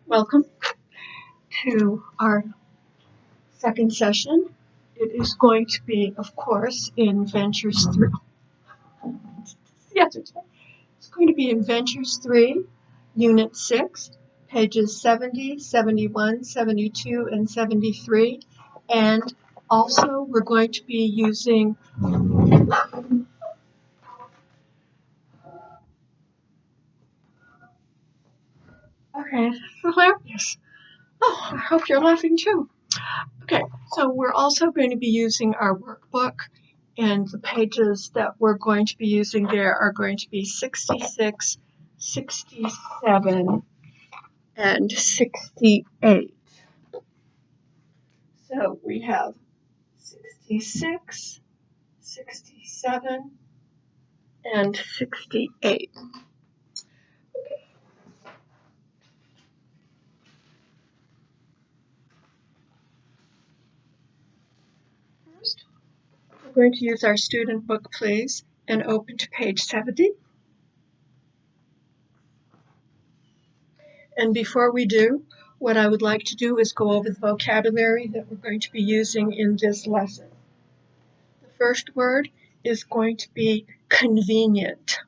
Welcome to our second session. It is going to be, of course, in Ventures 3. Yes, it's going to be in Ventures 3, Unit 6, pages 70, 71, 72, and 73. And also, we're going to be using okay, hilarious. Oh, I hope you're laughing too. Okay, so we're also going to be using our workbook, and the pages that we're going to be using there are going to be 66, 67, and 68. So we have 66, 67, and 68. First, we're going to use our student book, please, and open to page 70. And before we do, what I would like to do is go over the vocabulary that we're going to be using in this lesson. The first word is going to be convenient.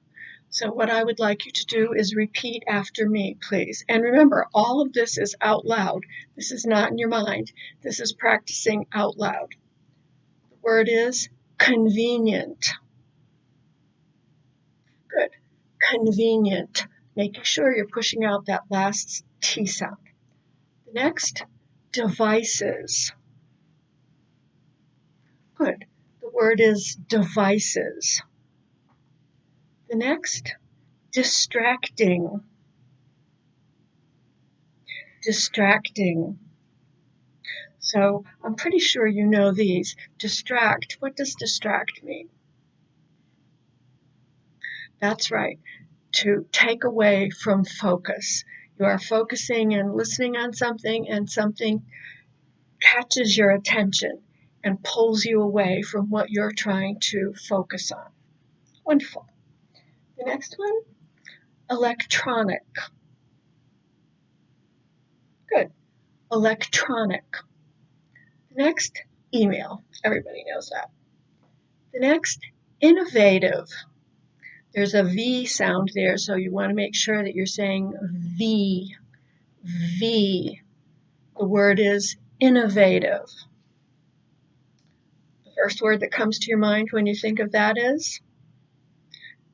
So what I would like you to do is repeat after me, please. And remember, all of this is out loud. This is not in your mind. This is practicing out loud. The word is convenient. Good. Convenient. Making sure you're pushing out that last T sound. The next, devices. Good. The word is devices. The next, distracting. Distracting. So I'm pretty sure you know these. Distract. What does distract mean? That's right. To take away from focus. You are focusing and listening on something, and something catches your attention and pulls you away from what you're trying to focus on. Wonderful. The next one, electronic. Good. Electronic. The next, email. Everybody knows that. The next, innovative. There's a V sound there, so you want to make sure that you're saying V. V. The word is innovative. The first word that comes to your mind when you think of that is?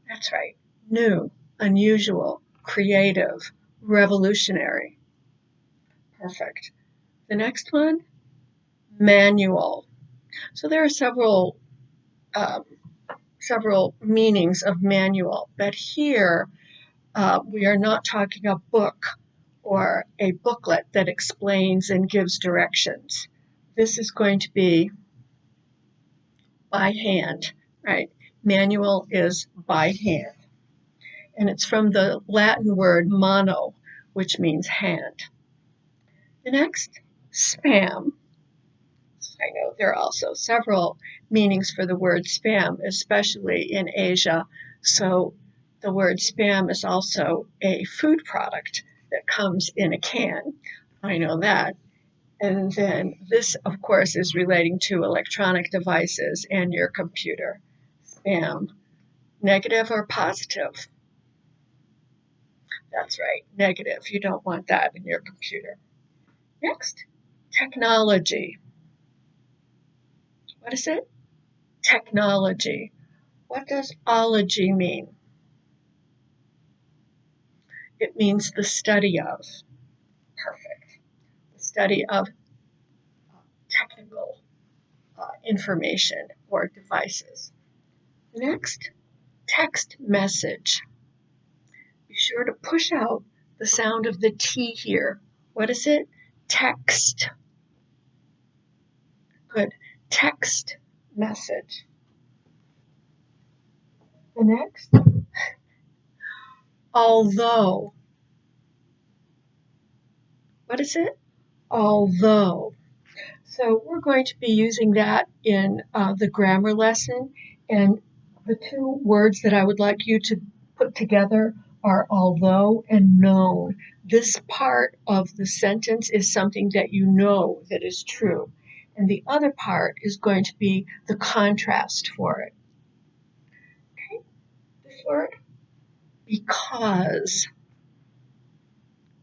That's right. New, unusual, creative, revolutionary. Perfect. The next one, manual. So there are several meanings of manual, but here we are not talking a book or a booklet that explains and gives directions. This is going to be by hand, right? Manual is by hand. And it's from the Latin word mano, which means hand. The next, spam. I know there are also several meanings for the word spam, especially in Asia. So the word spam is also a food product that comes in a can. I know that. And then this, of course, is relating to electronic devices and your computer. Spam. Negative or positive? That's right, negative. You don't want that in your computer. Next, technology. What is it? Technology. What does ology mean? It means the study of. Perfect. The study of technical information or devices. Next, text message. Be sure to push out the sound of the T here. What is it? Text. Good. Text message. The next, although. What is it? Although. So we're going to be using that in the grammar lesson, and the two words that I would like you to put together are although and known. This part of the sentence is something that you know that is true. And the other part is going to be the contrast for it. Okay, this word, because.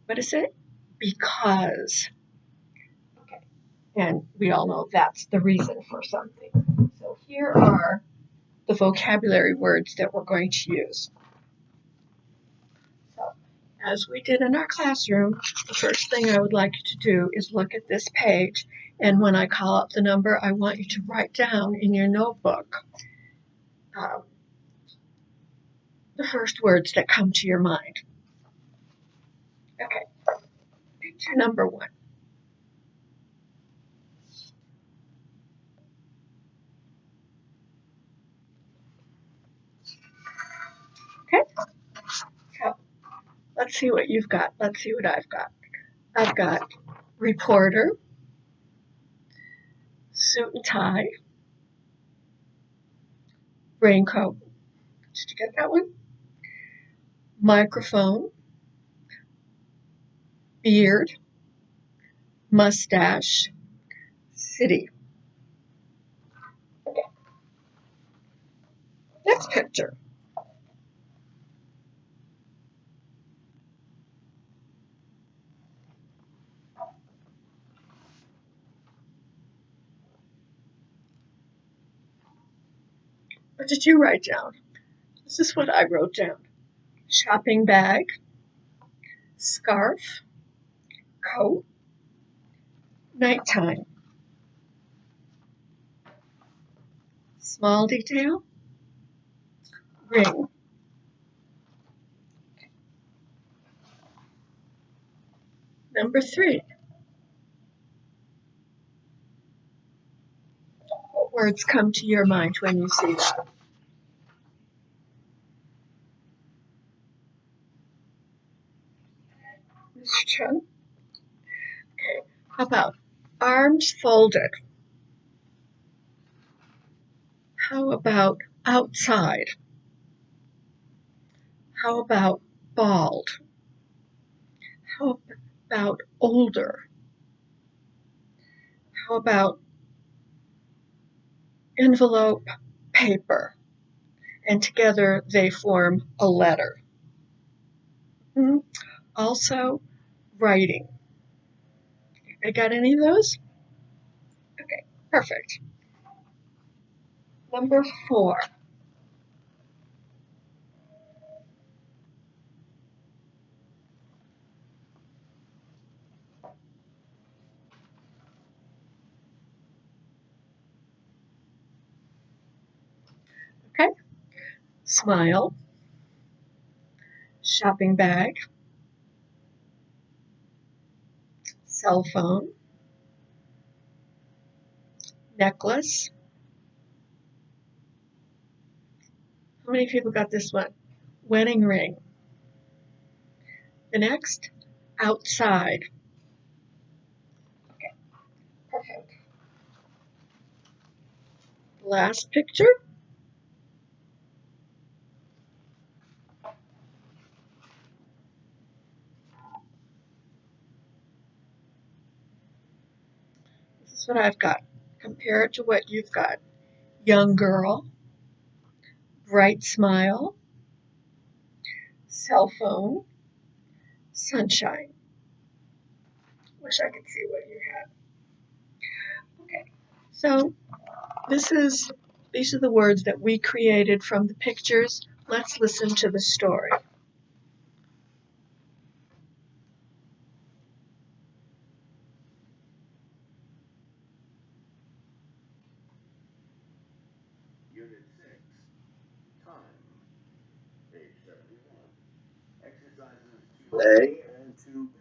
What is it? Because. Okay, and we all know that's the reason for something. So here are the vocabulary words that we're going to use. So, as we did in our classroom, the first thing I would like you to do is look at this page, and when I call out the number, I want you to write down in your notebook the first words that come to your mind. Okay, picture number 1. Okay, so let's see what you've got. Let's see what I've got. I've got reporter, suit and tie, raincoat. Did you get that one? Microphone, beard, mustache, city. Okay. Next picture. What did you write down? This is what I wrote down. Shopping bag, scarf, coat, nighttime. Small detail, ring. Number 3. What words come to your mind when you see that? Mr. Chen? Okay. How about arms folded? How about outside? How about bald? How about older? How about envelope, paper? And together they form a letter. Also, writing. I got any of those? Okay, perfect. Number 4. Okay, smile, shopping bag, cell phone, necklace. How many people got this one? Wedding ring. The next, outside. Okay, perfect. Last picture. This is what I've got. Compare it to what you've got. Young girl, bright smile, cell phone, sunshine. Wish I could see what you had. Okay, so these are the words that we created from the pictures. Let's listen to the story. Unit 6, Time, page 71. Exercises 2A and 2B.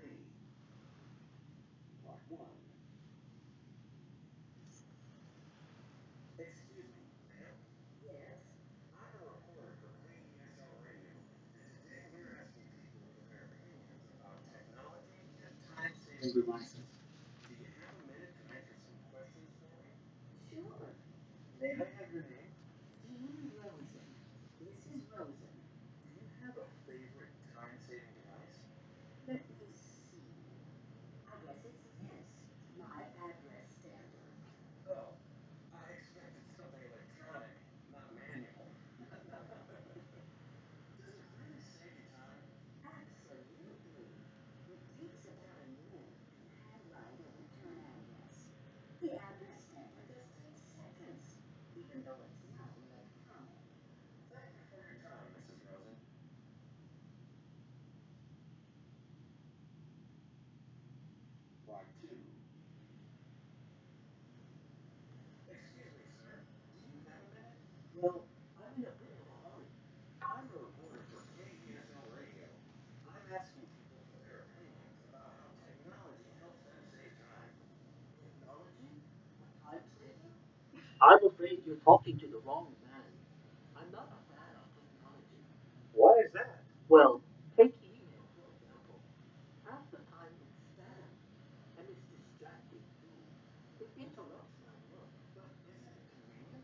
Part 1. Excuse me, ma'am? Yes. I'm a reporter for KESL Radio, and today we're asking people for their opinions about technology and time-saving devices. Do you have a minute to answer some questions for me? Sure. May I have your name? Jean Rosen. This is Rosen. Do you have a favorite like two. Excuse me, sir. Do you have a minute? Well, I'm in a bit of a hurry. I'm a reporter for KESL Radio. I'm asking people for their opinions about how technology helps them save time. Technology? A time saver? I'm afraid you're talking to the wrong man. I'm not a fan of technology. Why is that? Well, take email, for example. Half the time it's spam, and it's distracting too. It interrupts my work. But isn't it convenient?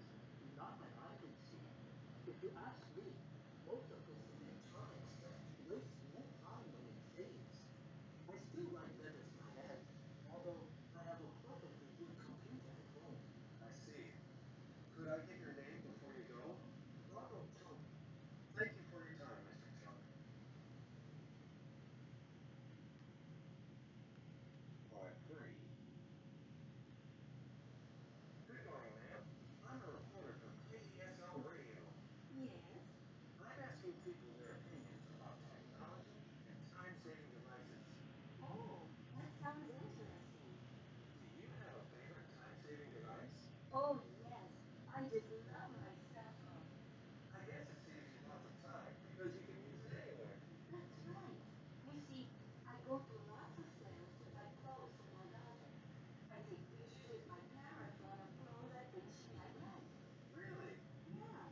Not that I can see. If you ask me, most of this electronic stuff wastes more time than it saves. I still write letters by hand, although I have a perfectly good computer at home. I see. Could I get your name before you go? Ronald Chung. Thank you for your time, Mr. Chung. Part 3. Good morning, ma'am. I'm a reporter for KESL Radio. Yes. I'm asking people their opinions about technology and time-saving devices. Oh, that sounds interesting. Do you have a favorite time-saving device? Oh, yes. I just love my cell phone. I guess it saves you lots of time because you can use it anywhere. That's right. You see, I go to lots of sales to buy clothes for my daughter. I take pictures with my camera phone of clothes I think she might like. Really? Yeah.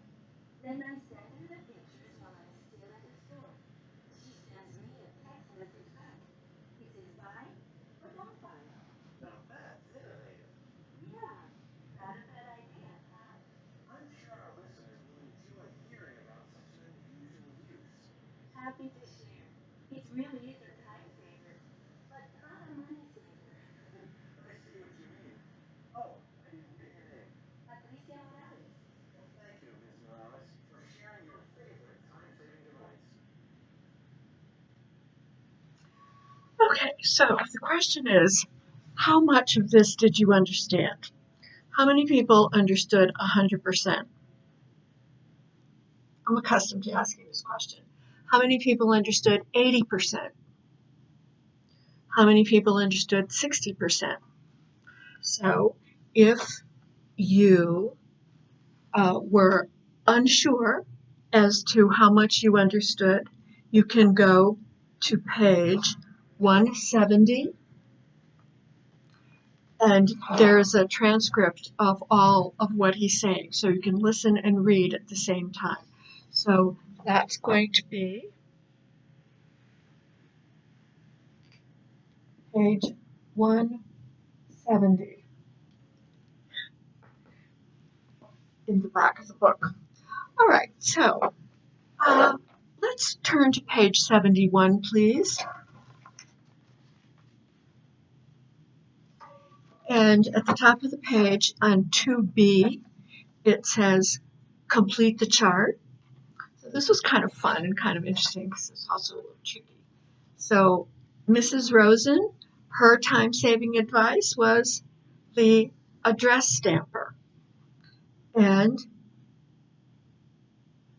Then I send her the pictures while I'm still at the store. She sends me a text message back. It says buy or don't buy. Now that's innovative. Yeah. Not a bad idea, huh? I'm sure our listeners will enjoy hearing about such an unusual use. Happy to share. It really is a time saver, but not a money saver. I see what you mean. Oh, I didn't get your name. Patricia Morales. Well, thank you, Ms. Morales, for sharing your favorite time-saving device. Okay, so the question is, how much of this did you understand? How many people understood 100%? I'm accustomed to asking this question. How many people understood 80%? How many people understood 60%? So if you were unsure as to how much you understood, you can go to page 170, and there's a transcript of all of what he's saying, so you can listen and read at the same time. So that's going to be page 170 in the back of the book. All right, so let's turn to page 71, please. And at the top of the page on 2B, it says complete the chart. So this was kind of fun and kind of interesting because it's also a little tricky. So Mrs. Rosen, her time-saving advice was the address stamper. And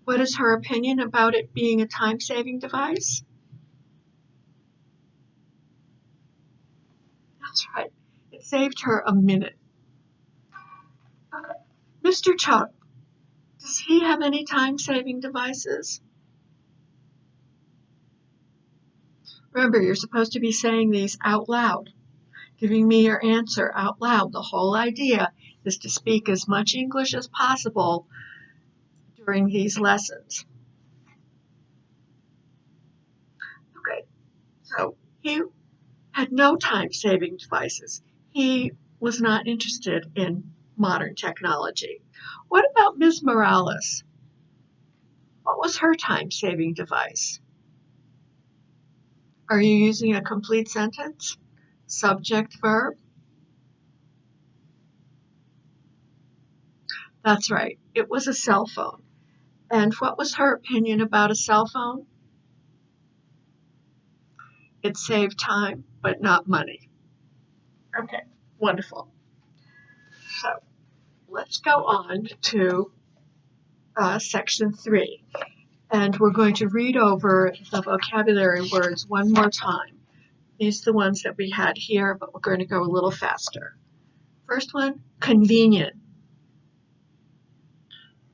what is her opinion about it being a time-saving device? That's right. It saved her a minute. Okay. Mr. Chuck, does he have any time-saving devices? Remember, you're supposed to be saying these out loud, giving me your answer out loud. The whole idea is to speak as much English as possible during these lessons. Okay, so he had no time-saving devices. He was not interested in modern technology. What about Ms. Morales? What was her time-saving device? Are you using a complete sentence? Subject, verb? That's right. It was a cell phone. And what was her opinion about a cell phone? It saved time, but not money. Okay, wonderful. So let's go on to section 3. And we're going to read over the vocabulary words one more time. These are the ones that we had here, but we're going to go a little faster. First one, convenient.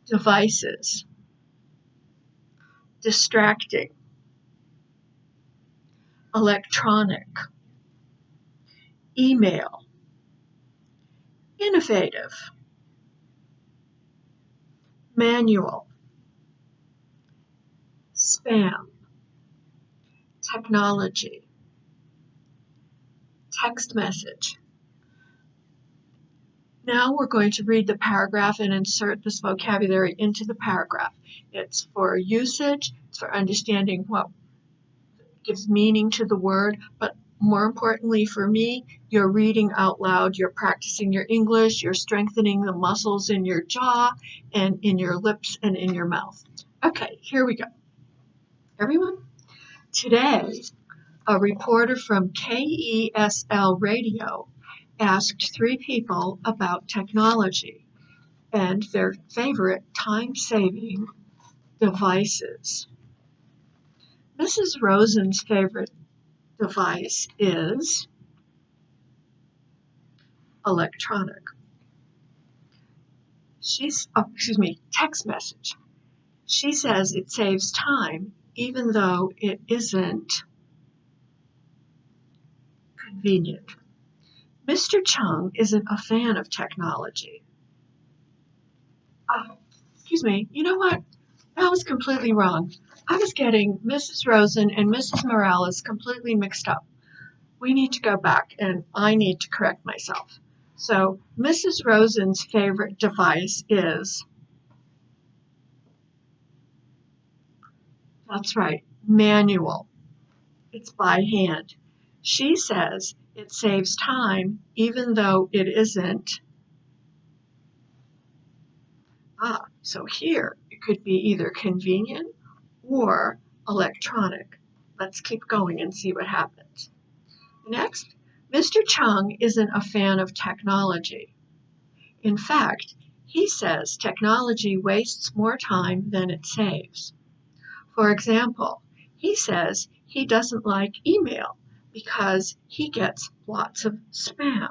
Devices. Distracting. Electronic. Email. Innovative. Manual. Spam. Technology. Text message. Now we're going to read the paragraph and insert this vocabulary into the paragraph. It's for usage, it's for understanding what gives meaning to the word, but more importantly for me, you're reading out loud, you're practicing your English, you're strengthening the muscles in your jaw and in your lips and in your mouth. Okay, here we go. Everyone, today a reporter from KESL Radio asked 3 people about technology and their favorite time-saving devices. Mrs. Rosen's favorite device is electronic. Text message. She says it saves time even though it isn't convenient. Mr. Chung isn't a fan of technology. You know what? That was completely wrong. I was getting Mrs. Rosen and Mrs. Morales completely mixed up. We need to go back and I need to correct myself. So Mrs. Rosen's favorite device is, that's right, manual. It's by hand. She says it saves time even though it isn't. So here it could be either convenient or electronic. Let's keep going and see what happens. Next, Mr. Chung isn't a fan of technology. In fact, he says technology wastes more time than it saves. For example, he says he doesn't like email because he gets lots of spam.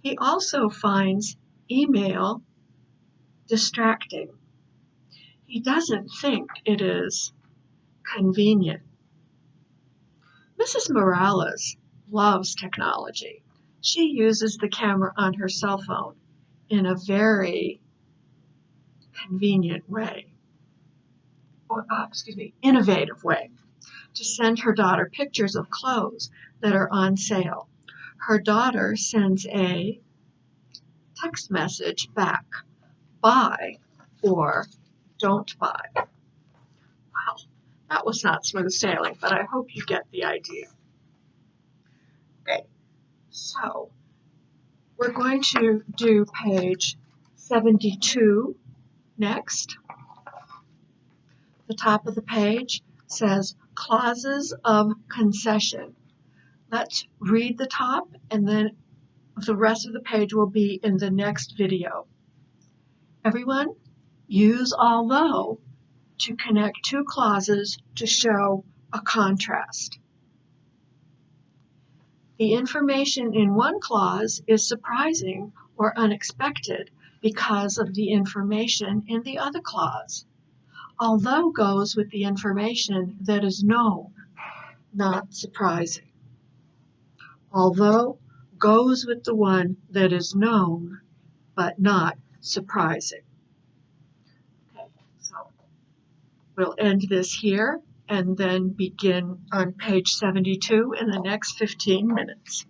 He also finds email distracting. He doesn't think it is convenient. Mrs. Morales loves technology. She uses the camera on her cell phone in a very convenient way, innovative way, to send her daughter pictures of clothes that are on sale. Her daughter sends a text message back, buy or don't buy. Well, that was not smooth sailing, but I hope you get the idea. Okay, so we're going to do page 72 next. The top of the page says clauses of concession. Let's read the top and then the rest of the page will be in the next video. Everyone, use although to connect 2 clauses to show a contrast. The information in one clause is surprising or unexpected because of the information in the other clause. Although goes with the information that is known, not surprising. Although goes with the one that is known, but not surprising. Okay, so we'll end this here and then begin on page 72 in the next 15 minutes.